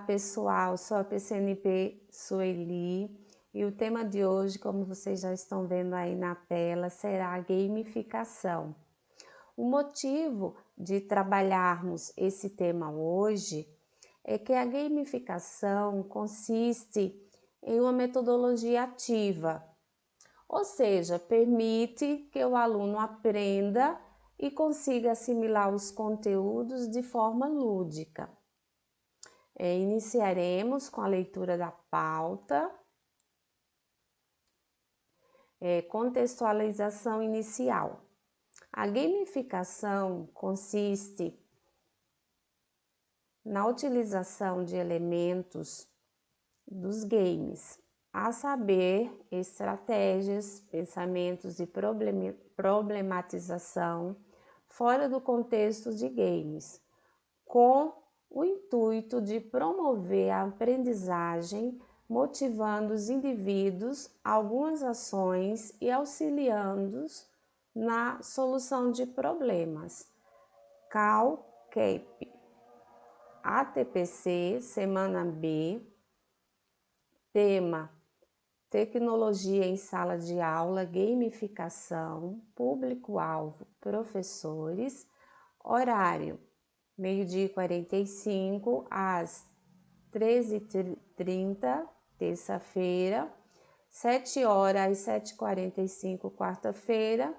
pessoal, sou a PCNP Sueli e o tema de hoje, como vocês já estão vendo aí na tela, será a gamificação. O motivo de trabalharmos esse tema hoje é que a gamificação consiste em uma metodologia ativa, ou seja, permite que o aluno aprenda e consiga assimilar os conteúdos de forma lúdica. Iniciaremos com a leitura da pauta. Contextualização inicial. A gamificação consiste na utilização de elementos dos games, a saber, estratégias, pensamentos e problematização fora do contexto de games, com o intuito de promover a aprendizagem, motivando os indivíduos a algumas ações e auxiliando-os na solução de problemas. CAL-CAP, ATPC, semana B, tema: tecnologia em sala de aula, gamificação, público-alvo, professores, horário: meio-dia e 45 às 13h30, terça-feira, 7 horas às 7h45, quarta-feira,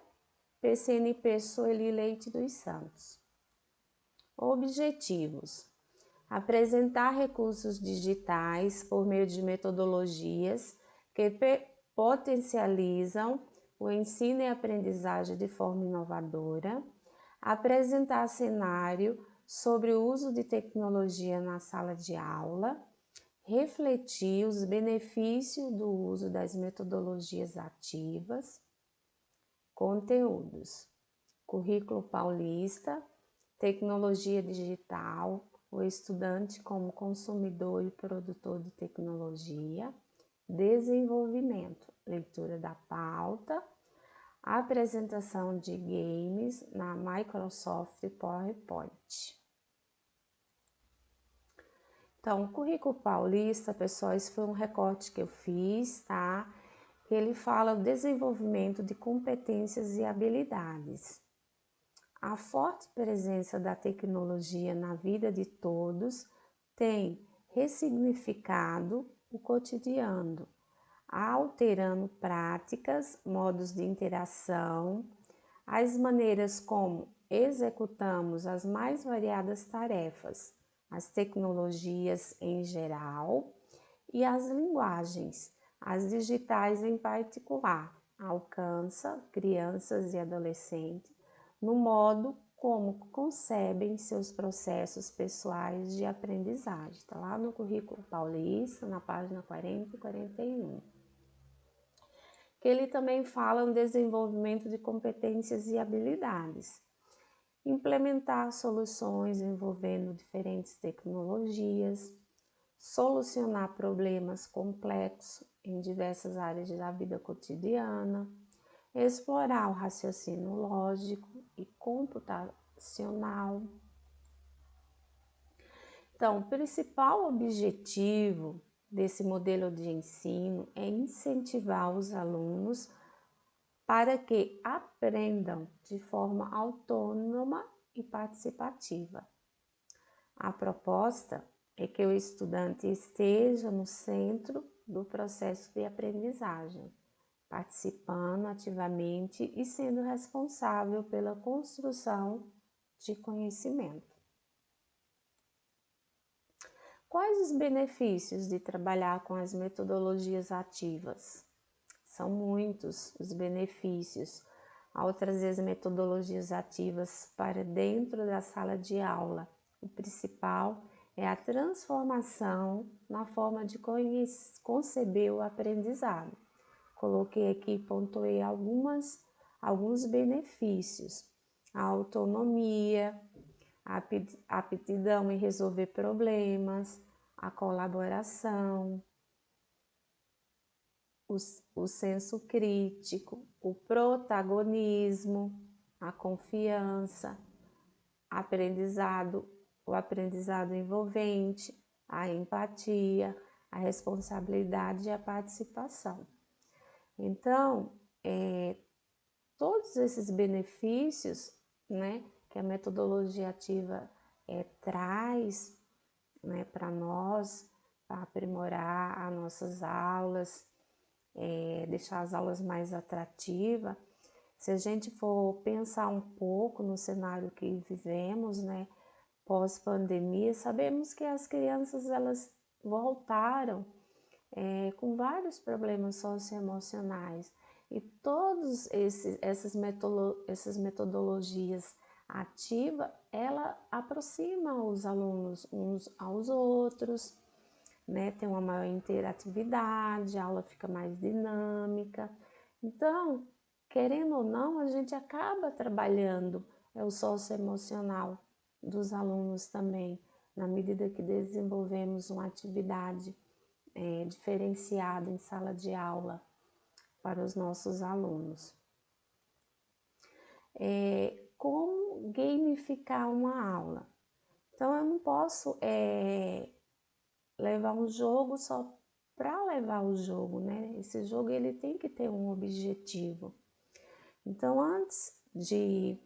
PCNP Sueli Leite dos Santos. Objetivos: apresentar recursos digitais por meio de metodologias que potencializam o ensino e aprendizagem de forma inovadora, apresentar cenário sobre o uso de tecnologia na sala de aula, refletir os benefícios do uso das metodologias ativas. Conteúdos: currículo paulista, tecnologia digital, o estudante como consumidor e produtor de tecnologia, desenvolvimento, leitura da pauta, apresentação de games na Microsoft PowerPoint. Então, o currículo paulista, pessoal, esse foi um recorte que eu fiz, tá? Ele fala do desenvolvimento de competências e habilidades. A forte presença da tecnologia na vida de todos tem ressignificado o cotidiano, alterando práticas, modos de interação, as maneiras como executamos as mais variadas tarefas, as tecnologias em geral e as linguagens, as digitais em particular, alcança crianças e adolescentes no modo como concebem seus processos pessoais de aprendizagem. Está lá no currículo paulista, na página 40 e 41. Que ele também fala no desenvolvimento de competências e habilidades. Implementar soluções envolvendo diferentes tecnologias, solucionar problemas complexos em diversas áreas da vida cotidiana, explorar o raciocínio lógico e computacional. Então, o principal objetivo desse modelo de ensino é incentivar os alunos para que aprendam de forma autônoma e participativa. A proposta é que o estudante esteja no centro do processo de aprendizagem, participando ativamente e sendo responsável pela construção de conhecimento. Quais os benefícios de trabalhar com as metodologias ativas? São muitos os benefícios ao trazer as metodologias ativas para dentro da sala de aula. O principal é a transformação na forma de conceber o aprendizado. Coloquei aqui, pontuei alguns benefícios: a autonomia, a aptidão em resolver problemas, a colaboração, o senso crítico, o protagonismo, a confiança, o aprendizado envolvente, a empatia, a responsabilidade e a participação. Então, todos esses benefícios, né, que a metodologia ativa traz, né, para nós, para aprimorar as nossas aulas, deixar as aulas mais atrativas. Se a gente for pensar um pouco no cenário que vivemos, né, pós-pandemia, sabemos que as crianças elas voltaram com vários problemas socioemocionais e todas essas metodologias ativas, ela aproxima os alunos uns aos outros, né? Tem uma maior interatividade, a aula fica mais dinâmica. Então, querendo ou não, a gente acaba trabalhando o socioemocional dos alunos também, na medida que desenvolvemos uma atividade diferenciada em sala de aula para os nossos alunos. Como gamificar uma aula? Então, eu não posso levar um jogo só para levar o jogo, né? Esse jogo ele tem que ter um objetivo. Então, antes de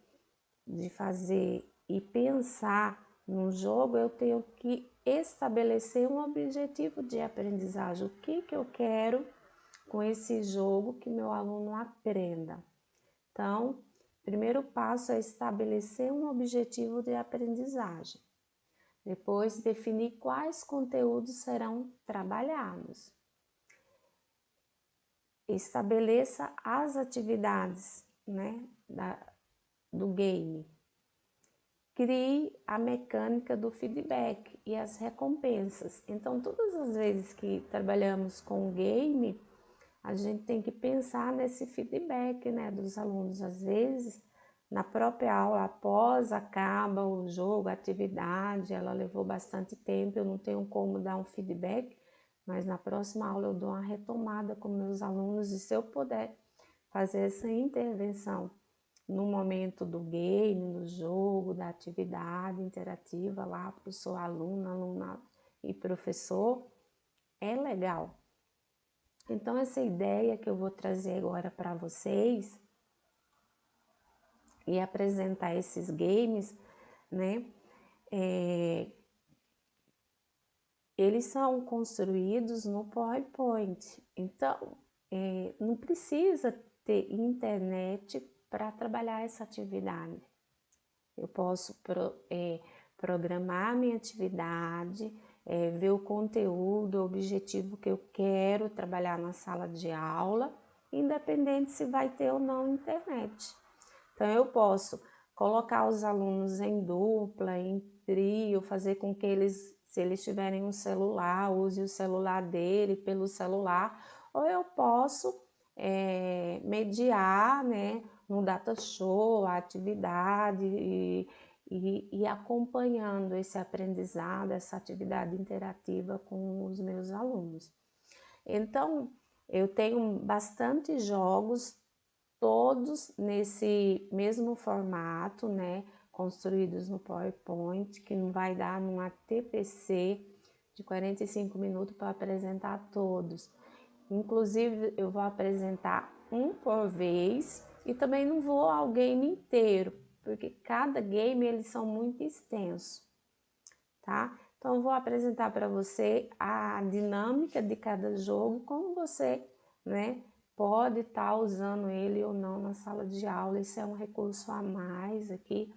fazer e pensar num jogo, eu tenho que estabelecer um objetivo de aprendizagem. O que eu quero com esse jogo que meu aluno aprenda? Então, o primeiro passo é estabelecer um objetivo de aprendizagem. Depois, definir quais conteúdos serão trabalhados. Estabeleça as atividades, né, do game. Crie a mecânica do feedback e as recompensas. Então, todas as vezes que trabalhamos com o game, a gente tem que pensar nesse feedback, né, dos alunos. Às vezes, na própria aula, após acaba o jogo, a atividade, ela levou bastante tempo, eu não tenho como dar um feedback, mas na próxima aula eu dou uma retomada com meus alunos e se eu puder fazer essa intervenção no momento do game, do jogo, da atividade interativa lá para o seu aluno, aluna e professor, é legal. Então, essa ideia que eu vou trazer agora para vocês e apresentar esses games, né, eles são construídos no PowerPoint. Então, não precisa ter internet para trabalhar essa atividade. Eu posso programar a minha atividade, ver o conteúdo, o objetivo que eu quero trabalhar na sala de aula, independente se vai ter ou não internet. Então, eu posso colocar os alunos em dupla, em trio, fazer com que eles, se eles tiverem um celular, use o celular dele pelo celular, ou eu posso mediar, né, no data show, a atividade e acompanhando esse aprendizado, essa atividade interativa com os meus alunos. Então, eu tenho bastante jogos, todos nesse mesmo formato, né, construídos no PowerPoint, que não vai dar numa TPC de 45 minutos para apresentar todos. Inclusive, eu vou apresentar um por vez e também não vou ao game inteiro, porque cada game eles são muito extensos, tá? Então, eu vou apresentar para você a dinâmica de cada jogo, como você, né, pode estar usando ele ou não na sala de aula. Isso é um recurso a mais aqui.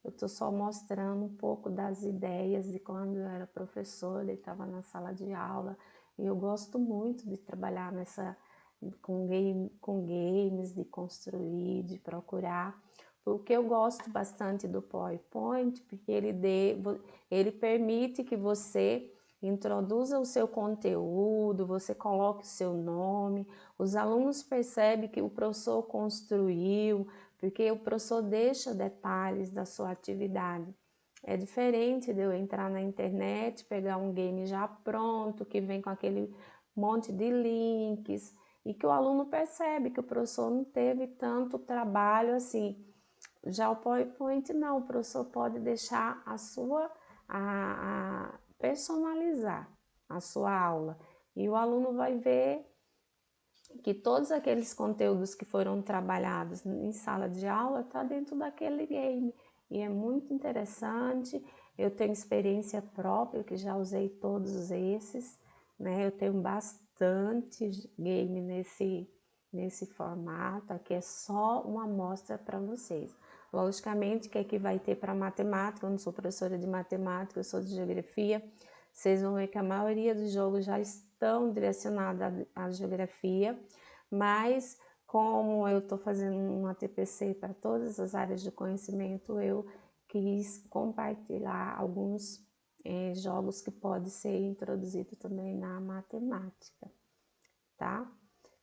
Eu estou só mostrando um pouco das ideias de quando eu era professora e estava na sala de aula. E eu gosto muito de trabalhar com games, de construir, de procurar. Porque eu gosto bastante do PowerPoint, porque ele permite que você introduza o seu conteúdo, você coloque o seu nome, os alunos percebem que o professor construiu, porque o professor deixa detalhes da sua atividade. É diferente de eu entrar na internet, pegar um game já pronto, que vem com aquele monte de links, e que o aluno percebe que o professor não teve tanto trabalho assim. Já o PowerPoint não, o professor pode deixar personalizar a sua aula. E o aluno vai ver que todos aqueles conteúdos que foram trabalhados em sala de aula está dentro daquele game. E é muito interessante. Eu tenho experiência própria, que já usei todos esses, né? Eu tenho bastante game nesse formato. Aqui é só uma amostra para vocês. Logicamente que aqui vai ter para matemática, eu não sou professora de matemática, eu sou de geografia. Vocês vão ver que a maioria dos jogos já estão direcionados à geografia, mas como eu estou fazendo uma TPC para todas as áreas de conhecimento, eu quis compartilhar alguns jogos que podem ser introduzidos também na matemática, tá?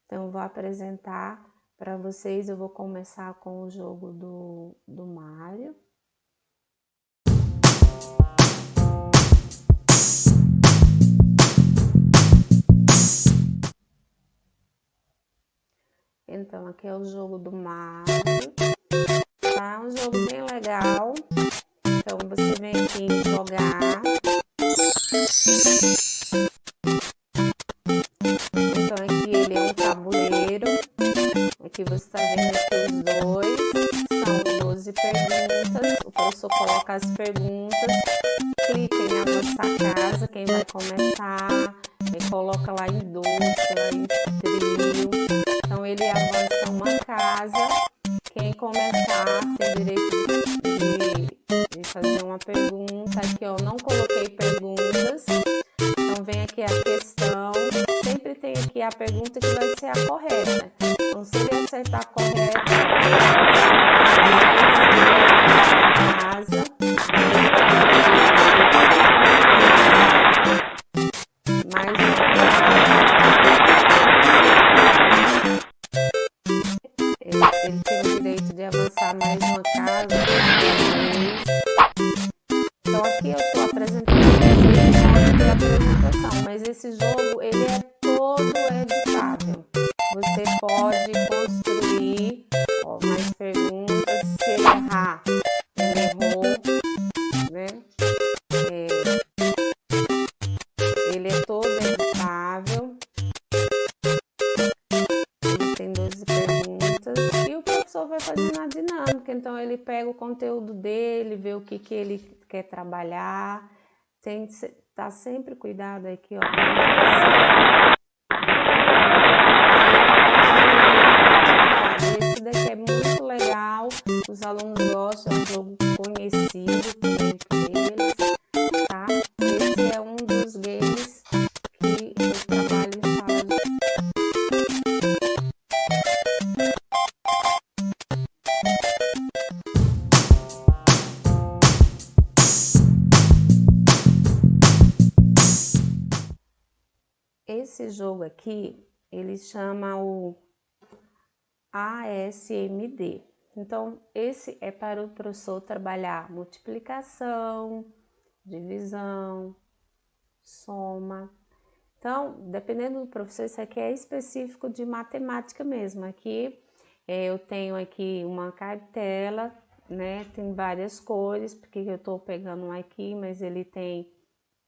Então, eu vou apresentar para vocês, eu vou começar com o jogo do Mario. Então, aqui é o jogo do Mario, tá? É um jogo bem legal. Então, você vem aqui em jogar. Então, aqui ele é um tabuleiro. Aqui você está vendo aqui os dois. São 12 perguntas. O professor coloca as perguntas. Clica em avançar casa, quem vai começar. Ele coloca lá em dupla, em trio. Então, ele avança uma casa. Quem começar tem direito de fazer uma pergunta. Aqui, ó, não coloquei perguntas. Então, vem aqui a questão. Sempre tem aqui a pergunta que vai ser a correta. Então, se ele acertar a correta, casa. Mais ele tem o direito de avançar mais uma casa. Então, aqui eu estou apresentando a apresentação, mas esse jogo ele é todo editável. Você pode construir mais perguntas. Se ele errar, ele errou, né? Ele é todo editável. Ele tem 12 perguntas. E o professor vai fazendo a dinâmica. Então, ele pega o conteúdo dele, vê o que ele quer trabalhar. Tem que tá sempre cuidado aqui, ó. Esse daqui é muito legal. Os alunos gostam, é um jogo conhecido por eles, tá? Esse é um dos games que eu trabalho em sala de... Esse jogo aqui, ele chama o ASMD. Então, esse é para o professor trabalhar multiplicação, divisão, soma. Então, dependendo do professor, isso aqui é específico de matemática mesmo. Aqui, eu tenho aqui uma cartela, né? Tem várias cores, porque eu estou pegando um aqui, mas ele tem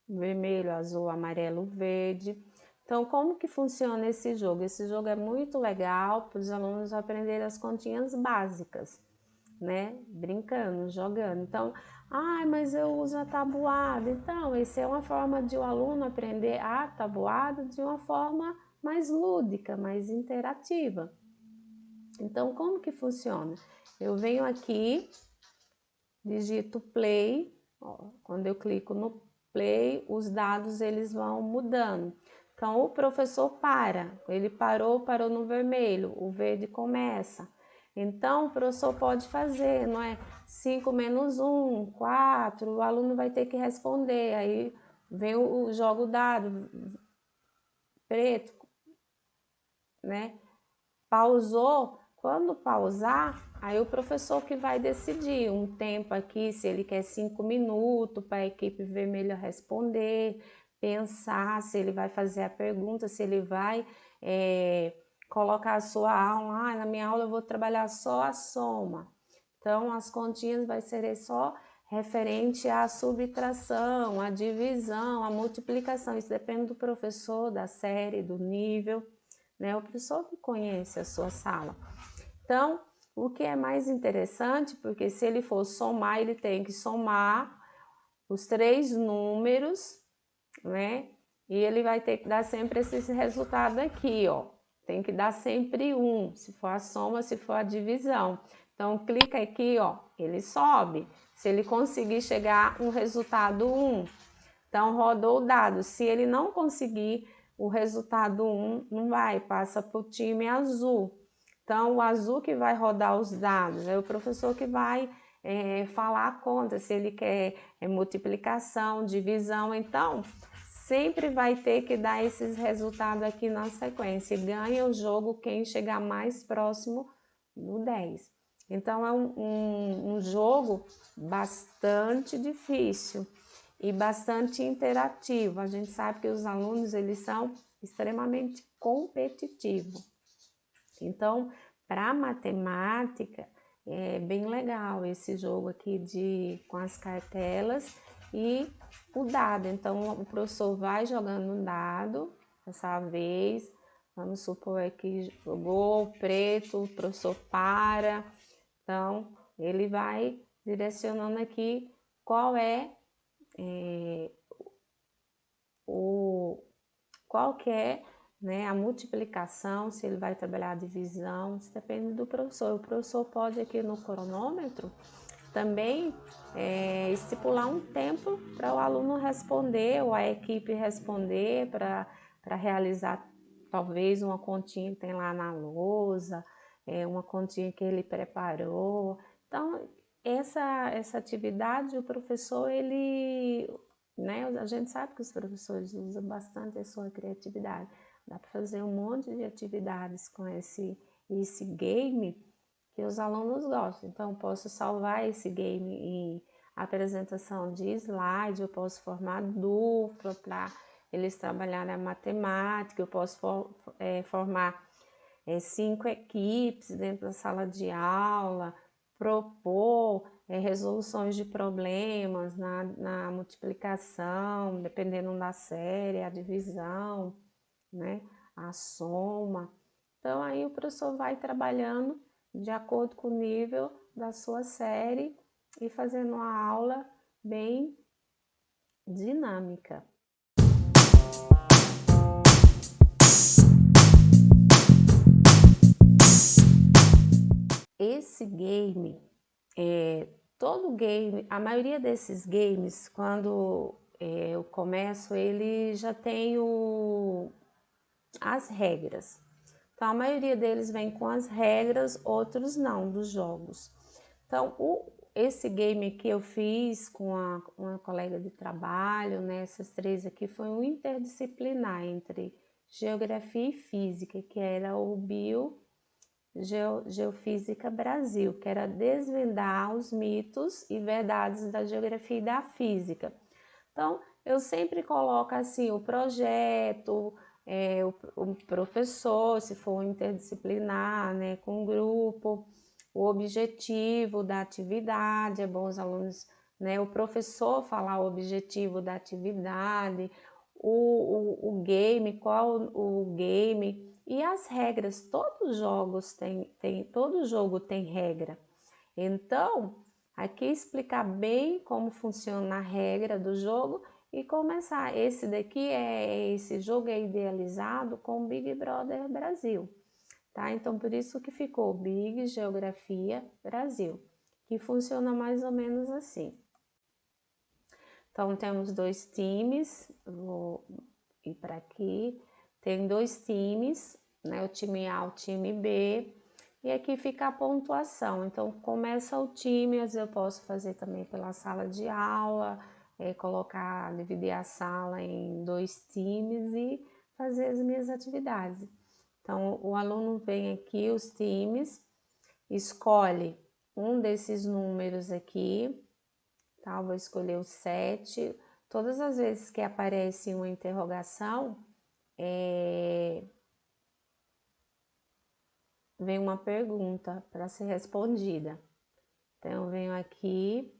vermelho, azul, amarelo, verde. Então, como que funciona esse jogo? Esse jogo é muito legal para os alunos aprenderem as continhas básicas, né? Brincando, jogando. Então, mas eu uso a tabuada. Então, essa é uma forma de o aluno aprender a tabuada de uma forma mais lúdica, mais interativa. Então, como que funciona? Eu venho aqui, digito play, ó, quando eu clico no play, os dados eles vão mudando. Então, o professor ele parou no vermelho, o verde começa. Então, o professor pode fazer, não é? 5 menos 1, 4, o aluno vai ter que responder. Aí vem joga o dado preto, né? Pausou, quando pausar, aí o professor que vai decidir um tempo aqui, se ele quer 5 minutos para a equipe vermelha responder, pensar se ele vai fazer a pergunta, se ele vai colocar a sua aula. Na minha aula eu vou trabalhar só a soma. Então, as continhas vai ser só referente à subtração, à divisão, à multiplicação. Isso depende do professor, da série, do nível, né? O professor que conhece a sua sala. Então, o que é mais interessante, porque se ele for somar, ele tem que somar os 3 números, né? E ele vai ter que dar sempre esse resultado aqui, ó. Tem que dar sempre 1, se for a soma, se for a divisão. Então, clica aqui, ó, ele sobe. Se ele conseguir chegar um resultado 1, então rodou o dado. Se ele não conseguir o resultado 1, não vai, passa para o time azul. Então, o azul que vai rodar os dados, é o professor que vai falar a conta, se ele quer multiplicação, divisão. Então, sempre vai ter que dar esses resultados aqui na sequência. Ganha o jogo quem chegar mais próximo do 10. Então, é um jogo bastante difícil e bastante interativo. A gente sabe que os alunos, eles são extremamente competitivos. Então, para matemática, é bem legal esse jogo aqui com as cartelas e o dado. Então, o professor vai jogando um dado, dessa vez, vamos supor que jogou preto, o professor para. Então, ele vai direcionando aqui qual qual que é, né, a multiplicação, se ele vai trabalhar a divisão, isso depende do professor. O professor pode aqui no cronômetro também estipular um tempo para o aluno responder ou a equipe responder para realizar talvez uma continha que tem lá na lousa, uma continha que ele preparou. Então, essa atividade, o professor, ele, né, a gente sabe que os professores usam bastante a sua criatividade. Dá para fazer um monte de atividades com esse game que os alunos gostam. Então, eu posso salvar esse game em apresentação de slide, eu posso formar dupla para eles trabalharem a matemática, eu posso formar 5 equipes dentro da sala de aula, propor resoluções de problemas na multiplicação, dependendo da série, a divisão, né, a soma. Então, aí o professor vai trabalhando de acordo com o nível da sua série e fazendo uma aula bem dinâmica. Esse game, todo game, a maioria desses games, quando eu começo, ele já tem as regras. Então, a maioria deles vem com as regras, outros não, dos jogos. Então, esse game aqui eu fiz com uma colega de trabalho, né? Essas 3 aqui foi um interdisciplinar entre geografia e física, que era o Geofísica Brasil, que era desvendar os mitos e verdades da geografia e da física. Então, eu sempre coloco assim o projeto, o professor, se for interdisciplinar, né, com grupo, o objetivo da atividade, é bom os alunos, né, o professor falar o objetivo da atividade, o game, qual o game e as regras. Todos os jogos todo jogo tem regra. Então, aqui explicar bem como funciona a regra do jogo e começar. Esse jogo é idealizado com o Big Brother Brasil, tá? Então, por isso que ficou Big Geografia Brasil, que funciona mais ou menos assim. Então, temos 2 times, vou ir para aqui, tem 2 times, né? O time A, o time B, e aqui fica a pontuação. Então, começa o time, às vezes eu posso fazer também pela sala de aula, dividir a sala em 2 times e fazer as minhas atividades. Então, o aluno vem aqui, os times, escolhe um desses números aqui, tá? Eu vou escolher o 7. Todas as vezes que aparece uma interrogação, vem uma pergunta para ser respondida. Então, eu venho aqui,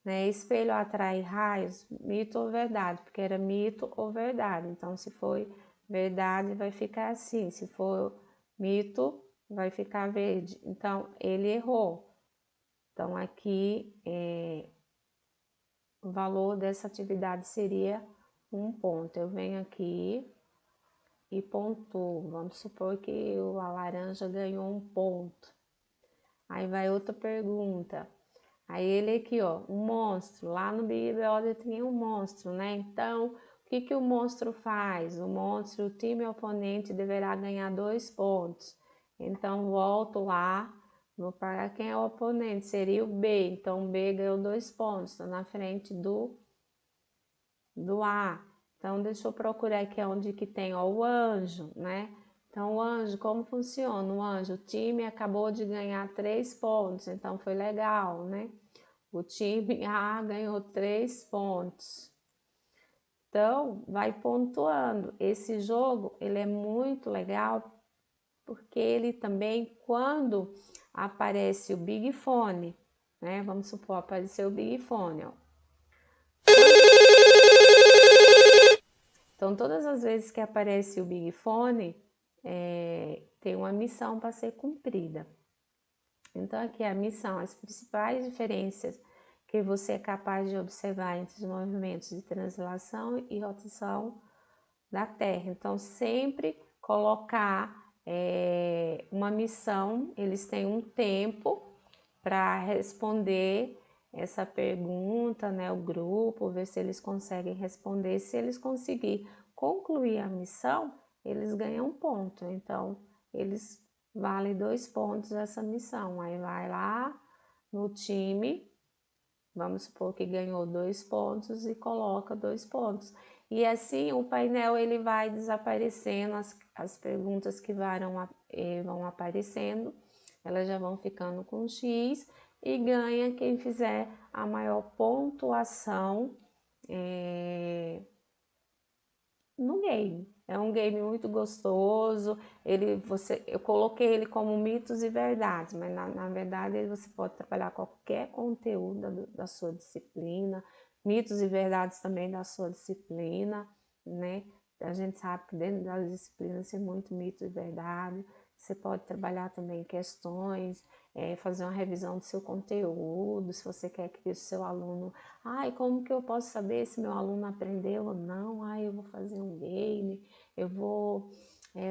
né? Espelho atrai raios, mito ou verdade, porque era mito ou verdade. Então, se foi verdade, vai ficar assim. Se for mito, vai ficar verde. Então, ele errou. Então, aqui, o valor dessa atividade seria 1 ponto. Eu venho aqui e pontuo. Vamos supor que a laranja ganhou 1 ponto. Aí vai outra pergunta. Aí ele aqui, ó, um monstro. Lá no Big Brother tem um monstro, né? Então, o que o monstro faz? O time oponente deverá ganhar 2 pontos. Então, volto lá, vou para quem é o oponente, seria o B. Então, o B ganhou 2 pontos, está na frente do A. Então, deixa eu procurar aqui onde que tem, ó, o anjo, né? Então, o anjo, como funciona? O anjo, o time acabou de ganhar 3 pontos, então foi legal, né? O time A ganhou 3 pontos. Então, vai pontuando. Esse jogo, ele é muito legal, porque ele também, quando aparece o Big Fone, né? Vamos supor, apareceu o Big Fone, ó. Então, todas as vezes que aparece o Big Fone, tem uma missão para ser cumprida. Então, aqui a missão, as principais diferenças que você é capaz de observar entre os movimentos de translação e rotação da Terra. Então, sempre colocar uma missão, eles têm um tempo para responder essa pergunta, né? O grupo, ver se eles conseguem responder. Se eles conseguirem concluir a missão, eles ganham 1 ponto. Então, eles valem 2 pontos essa missão. Aí vai lá no time, vamos supor que ganhou 2 pontos e coloca 2 pontos. E assim o painel ele vai desaparecendo, as perguntas que vão aparecendo, elas já vão ficando com X e ganha quem fizer a maior pontuação no game. É um game muito gostoso. Eu coloquei ele como mitos e verdades, mas na verdade você pode trabalhar qualquer conteúdo da sua disciplina, mitos e verdades também da sua disciplina, né? A gente sabe que dentro das disciplinas tem muito mito e verdade. Você pode trabalhar também questões, fazer uma revisão do seu conteúdo, se você quer que o seu aluno... Ai, como que eu posso saber se meu aluno aprendeu ou não? Ai, eu vou fazer um game, eu vou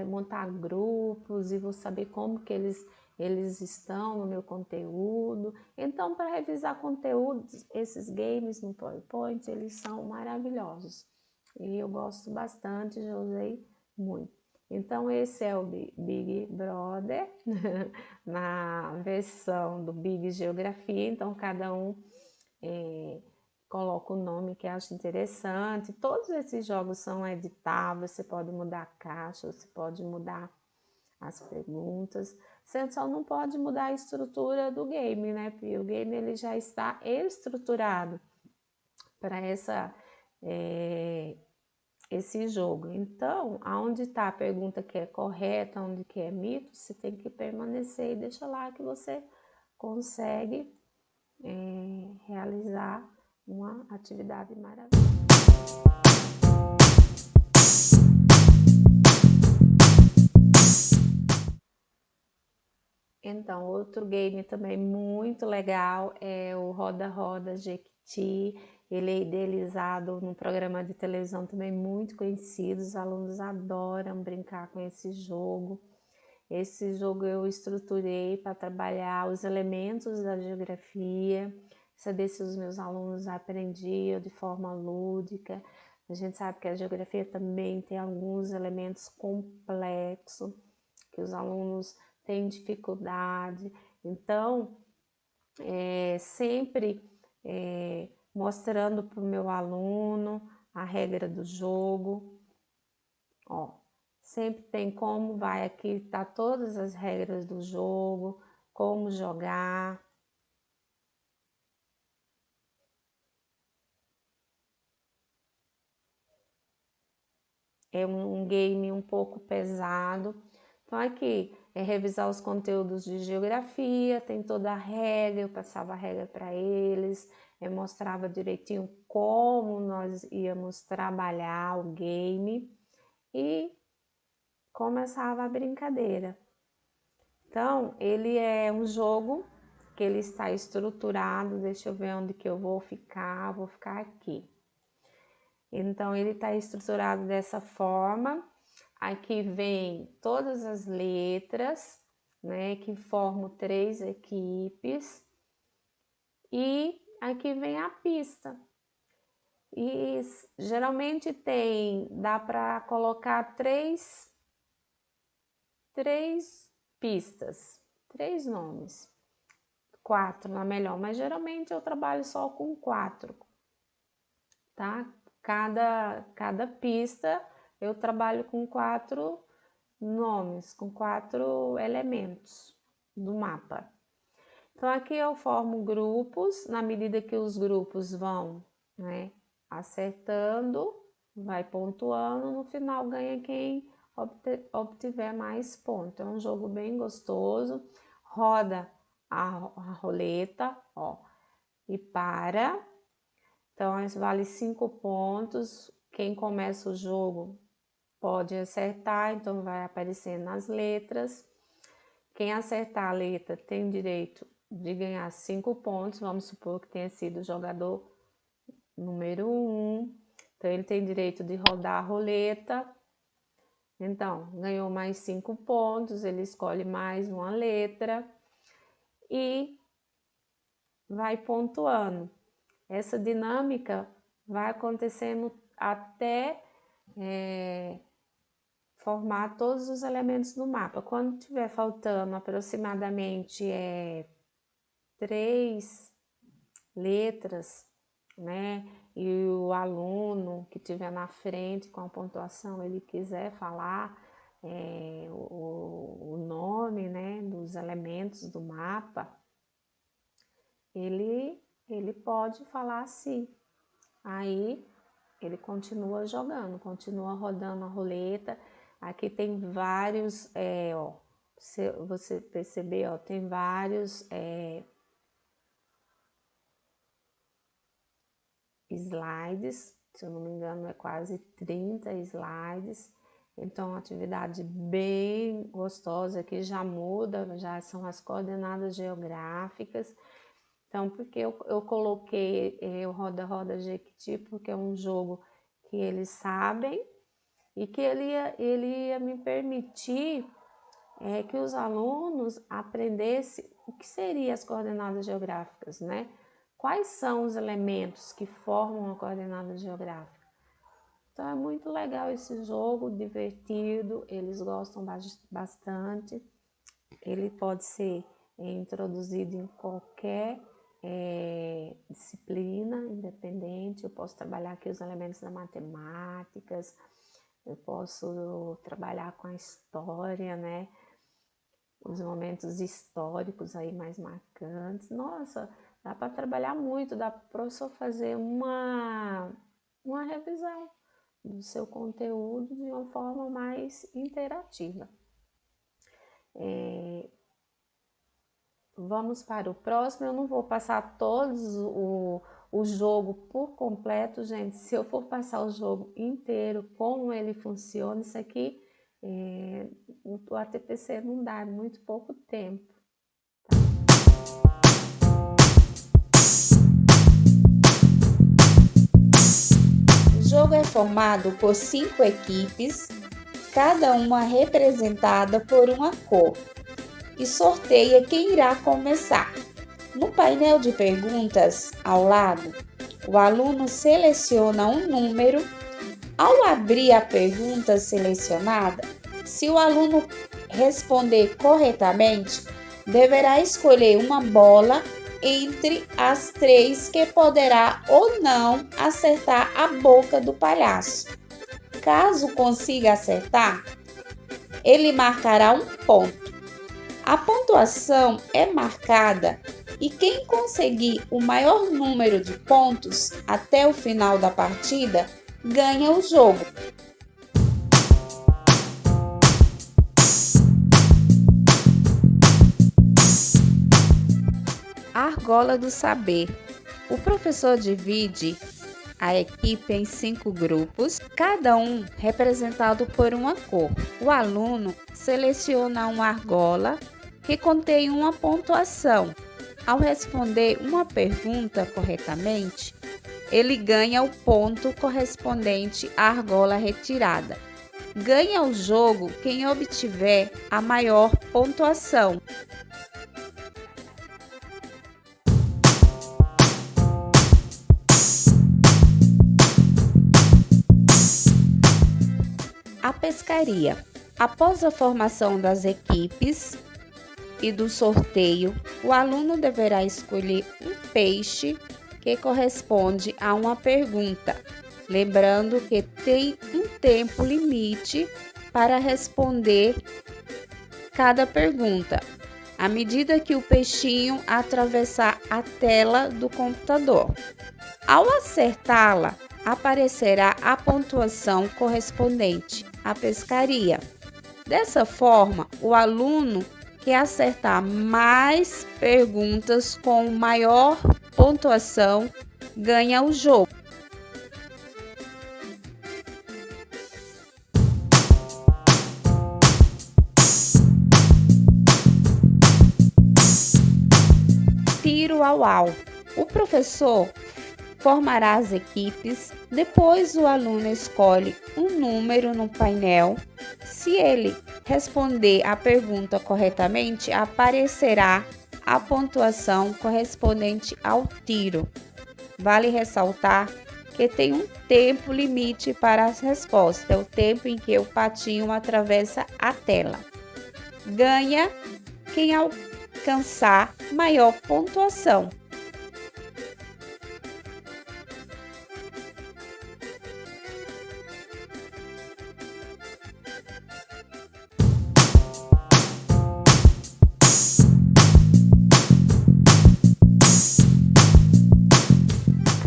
montar grupos e vou saber como que eles estão no meu conteúdo. Então, para revisar conteúdos, esses games no PowerPoint, eles são maravilhosos. E eu gosto bastante, já usei muito. Então, esse é o Big Brother, na versão do Big Geografia. Então, cada um coloca o nome que acha interessante. Todos esses jogos são editáveis, você pode mudar a caixa, você pode mudar as perguntas. Você só não pode mudar a estrutura do game, né? Porque o game ele já está estruturado para esse jogo. Então, aonde está a pergunta que é correta, onde que é mito, você tem que permanecer e deixa lá que você consegue realizar uma atividade maravilhosa. Então, outro game também muito legal é o Roda Roda Jequiti. Ele é idealizado num programa de televisão também muito conhecido. Os alunos adoram brincar com esse jogo. Esse jogo eu estruturei para trabalhar os elementos da geografia, saber se os meus alunos aprendiam de forma lúdica. A gente sabe que a geografia também tem alguns elementos complexos, que os alunos têm dificuldade. Então, sempre mostrando para o meu aluno a regra do jogo. Ó, sempre tem como, vai aqui, tá todas as regras do jogo, como jogar. É um game um pouco pesado. Então aqui é revisar os conteúdos de geografia, tem toda a regra, eu passava a regra para eles, mostrava direitinho como nós íamos trabalhar o game e começava a brincadeira. Então, ele é um jogo que ele está estruturado, deixa eu ver onde que eu vou ficar aqui. Então, ele está estruturado dessa forma. Aqui vem todas as letras, né, que formam 3 equipes. E aqui vem a pista. E geralmente dá para colocar três pistas, 3 nomes. 4 na melhor, mas geralmente eu trabalho só com 4, tá? Cada pista eu trabalho com 4 nomes, com 4 elementos do mapa. Então, aqui eu formo grupos, na medida que os grupos vão, né, acertando, vai pontuando, no final ganha quem obtiver mais pontos. É um jogo bem gostoso, roda a roleta, ó, e para. Então, vale 5 pontos. Quem começa o jogo pode acertar, então vai aparecer nas letras. Quem acertar a letra tem direito de ganhar 5 pontos. Vamos supor que tenha sido o jogador número 1. Então, ele tem direito de rodar a roleta. Então, ganhou mais 5 pontos, ele escolhe mais uma letra e vai pontuando. Essa dinâmica vai acontecendo até formar todos os elementos do mapa. Quando tiver faltando aproximadamente 3 letras, né, e o aluno que estiver na frente com a pontuação, ele quiser falar o nome, né, dos elementos do mapa, ele pode falar assim. Aí ele continua jogando, continua rodando a roleta. Aqui tem vários, ó, se você perceber, ó, tem vários slides, se eu não me engano é quase 30 slides. Então, uma atividade bem gostosa, que já muda, já são as coordenadas geográficas. Então, porque eu coloquei o Roda-Roda Jequiti, porque é um jogo que eles sabem e que ele ia me permitir que os alunos aprendessem o que seriam as coordenadas geográficas, né? Quais são os elementos que formam a coordenada geográfica? Então, é muito legal esse jogo, divertido, eles gostam bastante. Ele pode ser introduzido em qualquer disciplina independente. Eu posso trabalhar aqui os elementos da matemáticas, eu posso trabalhar com a história, né? Os momentos históricos aí mais marcantes. Nossa, dá para trabalhar muito, dá para o professor fazer uma revisão do seu conteúdo de uma forma mais interativa. Vamos para o próximo. Eu não vou passar todos o jogo por completo, gente. Se eu for passar o jogo inteiro, como ele funciona, isso aqui o ATPC não dá, é muito pouco tempo. O jogo é formado por 5 equipes, cada uma representada por uma cor, e sorteia quem irá começar. No painel de perguntas ao lado, o aluno seleciona um número. Ao abrir a pergunta selecionada, se o aluno responder corretamente, deverá escolher uma bola entre as 3 que poderá ou não acertar a boca do palhaço. Caso consiga acertar, ele marcará um ponto. A pontuação é marcada e quem conseguir o maior número de pontos até o final da partida ganha o jogo. Argola do Saber. O professor divide a equipe em 5 grupos, cada um representado por uma cor. O aluno seleciona uma argola que contém uma pontuação. Ao responder uma pergunta corretamente, ele ganha o ponto correspondente à argola retirada. Ganha o jogo quem obtiver a maior pontuação. A pescaria. Após a formação das equipes e do sorteio, o aluno deverá escolher um peixe que corresponde a uma pergunta, lembrando que tem um tempo limite para responder cada pergunta, à medida que o peixinho atravessar a tela do computador. Ao acertá-la, aparecerá a pontuação correspondente à pescaria. Dessa forma, o aluno que acertar mais perguntas com maior pontuação ganha o jogo. Tiro ao alvo. O professor formará as equipes, depois o aluno escolhe um número no painel. Se ele responder a pergunta corretamente, aparecerá a pontuação correspondente ao tiro. Vale ressaltar que tem um tempo limite para as respostas, é o tempo em que o patinho atravessa a tela. Ganha quem alcançar maior pontuação.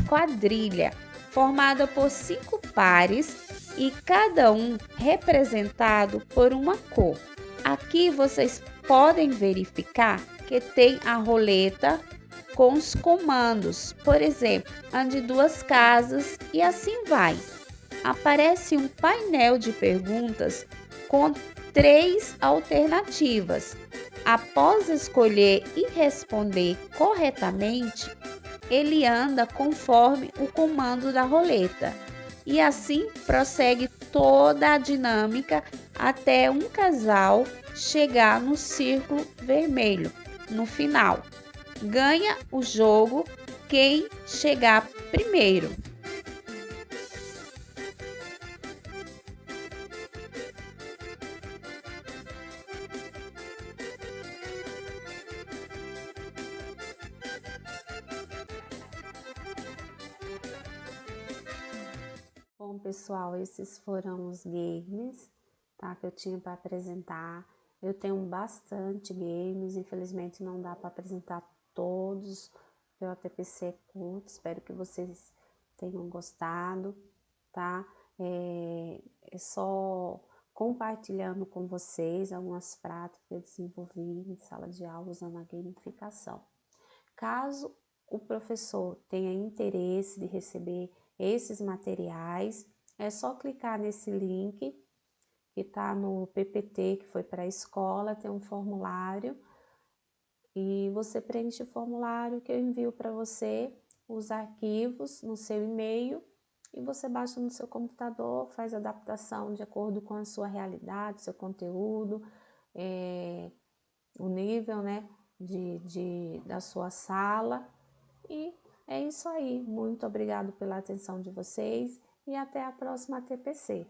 Quadrilha, formada por 5 pares e cada um representado por uma cor. Aqui vocês podem verificar que tem a roleta com os comandos, por exemplo, ande 2 casas e assim vai. Aparece um painel de perguntas com 3 alternativas. Após escolher e responder corretamente, ele anda conforme o comando da roleta e assim prossegue toda a dinâmica até um casal chegar no círculo vermelho no final. Ganha o jogo quem chegar primeiro. Bom, pessoal, esses foram os games, tá, que eu tinha para apresentar. Eu tenho bastante games, infelizmente não dá para apresentar todos, porque o ATPC é curto. Espero que vocês tenham gostado, tá? É só compartilhando com vocês algumas práticas que eu desenvolvi em sala de aula usando a gamificação. Caso o professor tenha interesse de receber esses materiais, é só clicar nesse link que está no PPT, que foi para a escola, tem um formulário e você preenche o formulário que eu envio para você os arquivos no seu e-mail e você baixa no seu computador, faz a adaptação de acordo com a sua realidade, seu conteúdo, o nível, né, da sua sala. E é isso aí. Muito obrigado pela atenção de vocês e até a próxima TPC.